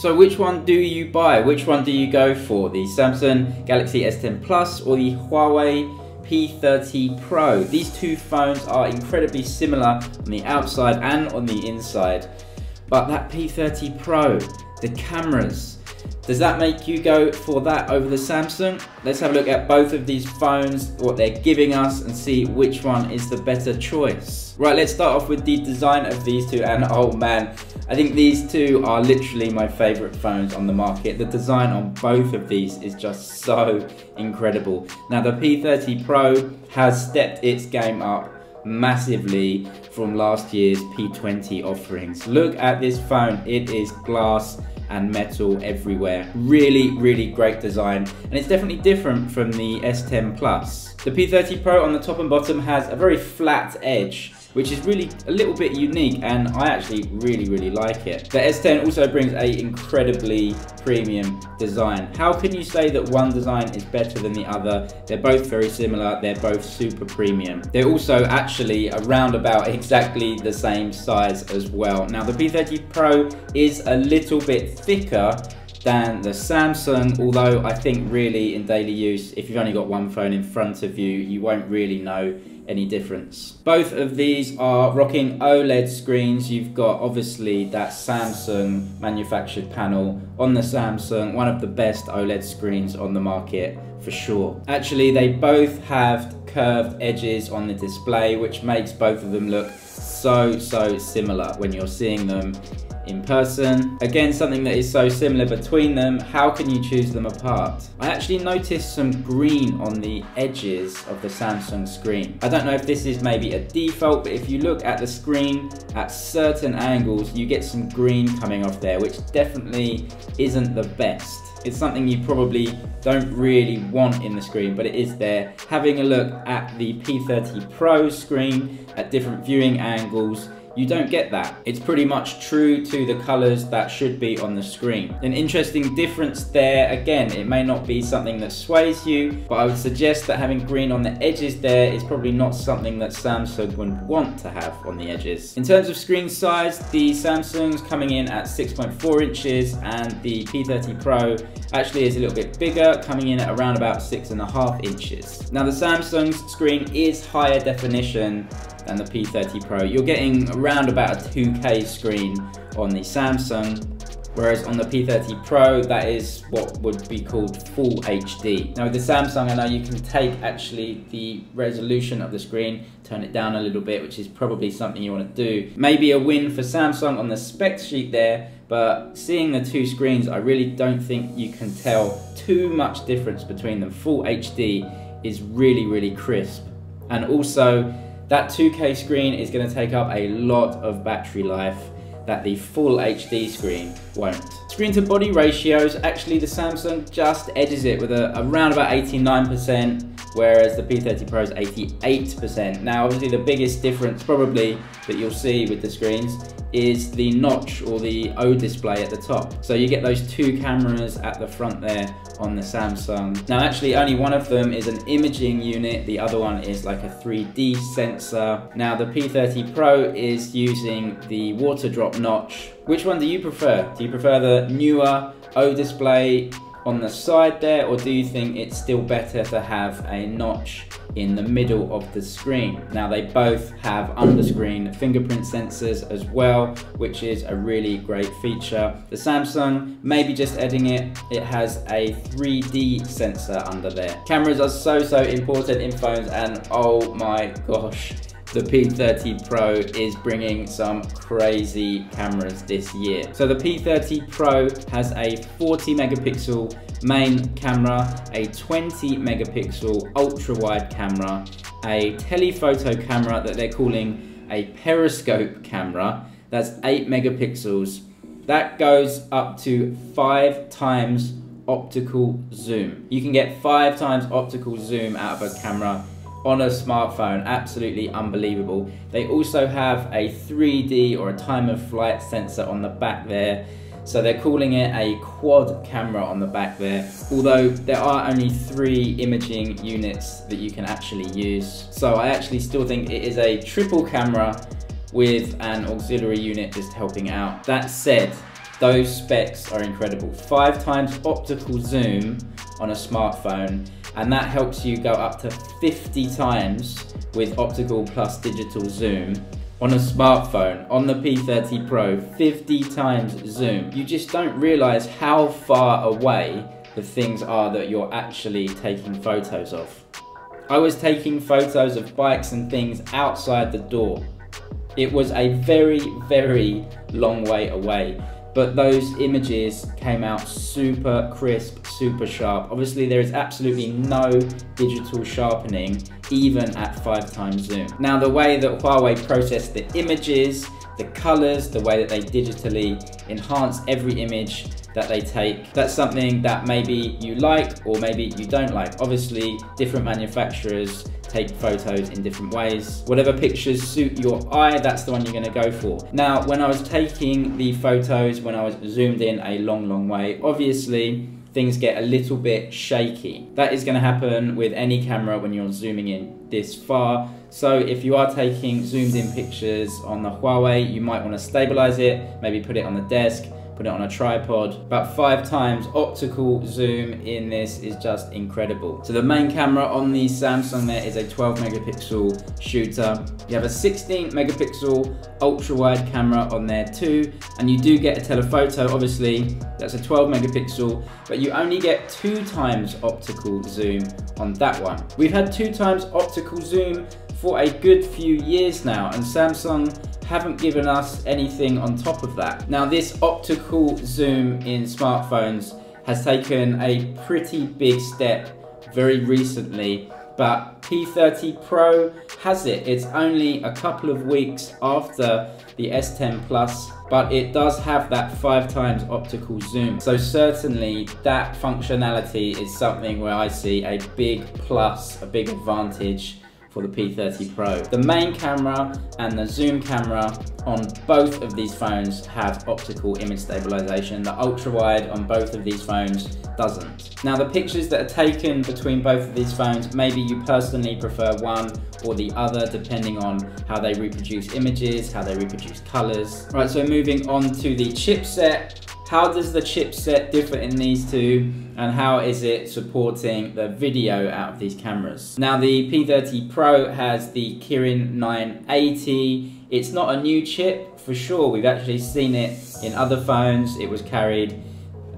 So which one do you buy? Which one do you go for? The Samsung Galaxy S10 Plus or the Huawei P30 Pro? These two phones are incredibly similar on the outside and on the inside. But that P30 Pro, the cameras, does that make you go for that over the Samsung? Let's have a look at both of these phones, what they're giving us, and see which one is the better choice. Right, let's start off with the design of these two, and oh man, I think these two are literally my favorite phones on the market. The design on both of these is just so incredible. Now the P30 Pro has stepped its game up massively from last year's P20 offerings. Look at this phone, it is glass and metal everywhere. Really great design, and it's definitely different from the S10 Plus. The P30 Pro on the top and bottom has a very flat edge, which is really a little bit unique, and I actually really like it. The S10 also brings a incredibly premium design. How can you say that one design is better than the other? They're both very similar, they're both super premium. They're also actually around about exactly the same size as well. Now the P30 Pro is a little bit thicker than the Samsung, although I think really in daily use, if you've only got one phone in front of you, you won't really know any difference. Both of these are rocking OLED screens. You've got obviously that Samsung manufactured panel on the Samsung, one of the best OLED screens on the market for sure. Actually, they both have curved edges on the display, which makes both of them look so similar when you're seeing them in person. Again, something that is so similar between them, how can you choose them apart? I actually noticed some green on the edges of the Samsung screen. I don't know if this is maybe a default, but if you look at the screen at certain angles, you get some green coming off there, which definitely isn't the best. It's something you probably don't really want in the screen, but it is there. Having a look at the P30 Pro screen at different viewing angles, you don't get that. It's pretty much true to the colors that should be on the screen. An interesting difference there, again, it may not be something that sways you, but I would suggest that having green on the edges there is probably not something that Samsung would want to have on the edges. In terms of screen size, the Samsung's coming in at 6.4 inches and the P30 Pro actually is a little bit bigger, coming in at around about 6.5 inches. Now the Samsung's screen is higher definition than the P30 Pro. You're getting around about a 2K screen on the Samsung, whereas on the P30 Pro, that is what would be called full HD. Now with the Samsung, I know you can take actually the resolution of the screen, turn it down a little bit, which is probably something you want to do. Maybe a win for Samsung on the spec sheet there, but seeing the two screens, I really don't think you can tell too much difference between them. Full HD is really crisp, and also that 2K screen is going to take up a lot of battery life that the full HD screen won't. Screen to body ratios, actually the Samsung just edges it with around about 89%, whereas the P30 Pro is 88%. Now obviously the biggest difference probably that you'll see with the screens is the notch or the O display at the top. So you get those two cameras at the front there on the Samsung. Now actually only one of them is an imaging unit, the other one is like a 3D sensor. Now the P30 Pro is using the water drop notch. Which one do you prefer? Do you prefer the newer O display on the side there, or do you think it's still better to have a notch in the middle of the screen? Now they both have under-screen fingerprint sensors as well, which is a really great feature. The Samsung, maybe just adding it, it has a 3D sensor under there. Cameras are so important in phones, and oh my gosh, the P30 Pro is bringing some crazy cameras this year. So the P30 Pro has a 40 megapixel main camera, a 20 megapixel ultra wide camera, a telephoto camera that they're calling a periscope camera, that's 8 megapixels. That goes up to 5 times optical zoom. You can get 5 times optical zoom out of a camera on a smartphone. Absolutely unbelievable. They also have a 3D or a time of flight sensor on the back there. So they're calling it a quad camera on the back there, although there are only 3 imaging units that you can actually use. So I actually still think it is a triple camera with an auxiliary unit just helping out. That said, those specs are incredible. 5 times optical zoom on a smartphone, and that helps you go up to 50 times with optical plus digital zoom on a smartphone, on the P30 Pro, 50 times zoom. You just don't realize how far away the things are that you're actually taking photos of. I was taking photos of bikes and things outside the door. It was a very, very long way away, but those images came out super crisp, super sharp. Obviously, there is absolutely no digital sharpening, even at 5 times zoom. Now, the way that Huawei processed the images, the colors, the way that they digitally enhance every image that they take, that's something that maybe you like or maybe you don't like. Obviously, different manufacturers take photos in different ways. Whatever pictures suit your eye, that's the one you're gonna go for. Now, when I was taking the photos, when I was zoomed in a long, long way, obviously, things get a little bit shaky. That is gonna happen with any camera when you're zooming in this far. So if you are taking zoomed in pictures on the Huawei, you might wanna stabilize it, maybe put it on the desk, put it on a tripod. But 5 times optical zoom in this is just incredible. So the main camera on the Samsung there is a 12 megapixel shooter. You have a 16 megapixel ultra wide camera on there too, and you do get a telephoto. Obviously that's a 12 megapixel, but you only get 2 times optical zoom on that one. We've had 2 times optical zoom for a good few years now, and Samsung haven't given us anything on top of that. Now, this optical zoom in smartphones has taken a pretty big step very recently, but P30 Pro has it. It's only a couple of weeks after the S10 Plus, but it does have that 5 times optical zoom. So certainly that functionality is something where I see a big plus, a big advantage for the P30 Pro. The main camera and the zoom camera on both of these phones have optical image stabilization. The ultra wide on both of these phones doesn't. Now, the pictures that are taken between both of these phones, maybe you personally prefer one or the other depending on how they reproduce images, how they reproduce colors. Right, so moving on to the chipset. How does the chipset differ in these two, and how is it supporting the video out of these cameras? Now, the P30 Pro has the Kirin 980. It's not a new chip for sure. We've actually seen it in other phones. It was carried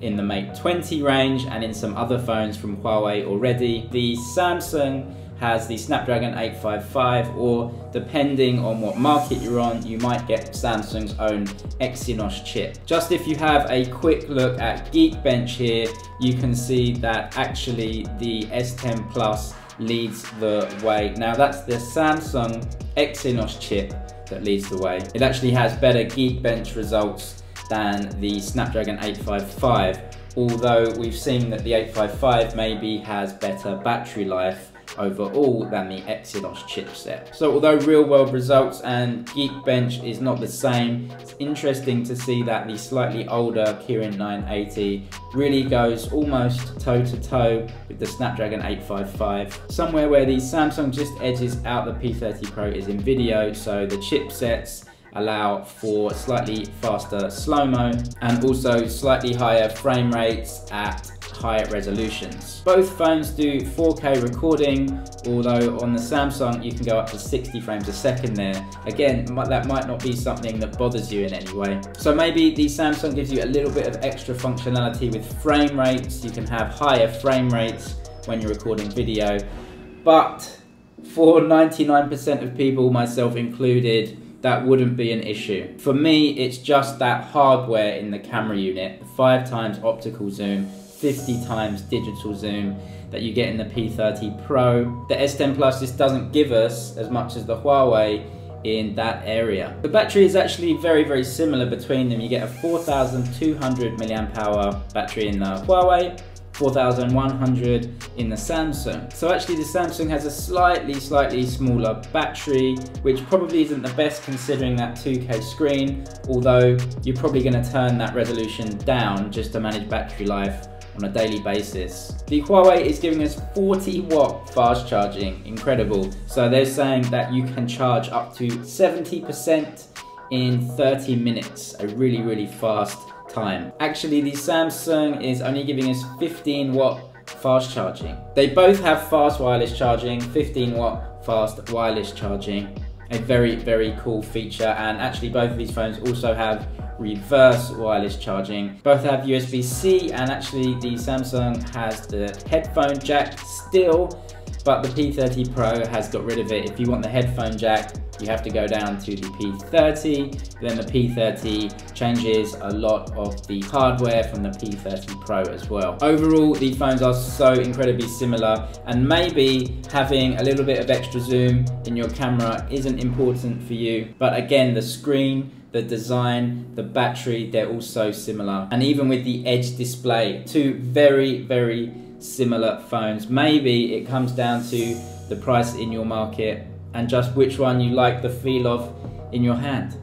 in the Mate 20 range and in some other phones from Huawei already. The Samsung has the Snapdragon 855, or depending on what market you're on, you might get Samsung's own Exynos chip. Just if you have a quick look at Geekbench here, you can see that actually the S10 Plus leads the way. Now, that's the Samsung Exynos chip that leads the way. It actually has better Geekbench results than the Snapdragon 855, although we've seen that the 855 maybe has better battery life overall than the Exynos chipset. So although real world results and Geekbench is not the same, it's interesting to see that the slightly older Kirin 980 really goes almost toe to toe with the Snapdragon 855. Somewhere where the Samsung just edges out the P30 Pro is in video, so the chipsets allow for slightly faster slow-mo and also slightly higher frame rates at higher resolutions. Both phones do 4K recording, although on the Samsung you can go up to 60 frames a second there. Again, that might not be something that bothers you in any way. So maybe the Samsung gives you a little bit of extra functionality with frame rates. You can have higher frame rates when you're recording video, but for 99% of people, myself included, that wouldn't be an issue. For me, it's just that hardware in the camera unit, 5 times optical zoom, 50 times digital zoom that you get in the P30 Pro. The S10 Plus just doesn't give us as much as the Huawei in that area. The battery is actually very, very similar between them. You get a 4,200 mAh battery in the Huawei, 4,100 in the Samsung. So actually the Samsung has a slightly smaller battery, which probably isn't the best considering that 2K screen, although you're probably going to turn that resolution down just to manage battery life on a daily basis. The Huawei is giving us 40-watt fast charging, incredible. So they're saying that you can charge up to 70% in 30 minutes, a really fast time. Actually, the Samsung is only giving us 15-watt fast charging. They both have fast wireless charging, 15-watt fast wireless charging. A very, very cool feature, and actually both of these phones also have reverse wireless charging. Both have USB-C, and actually the Samsung has the headphone jack still, but the P30 Pro has got rid of it. If you want the headphone jack, you have to go down to the P30. Then the P30 changes a lot of the hardware from the P30 Pro as well. Overall, these phones are so incredibly similar, and maybe having a little bit of extra zoom in your camera isn't important for you. But again, the screen, the design, the battery, they're all so similar. And even with the Edge display, two very, very similar phones. Maybe it comes down to the price in your market and just which one you like the feel of in your hand.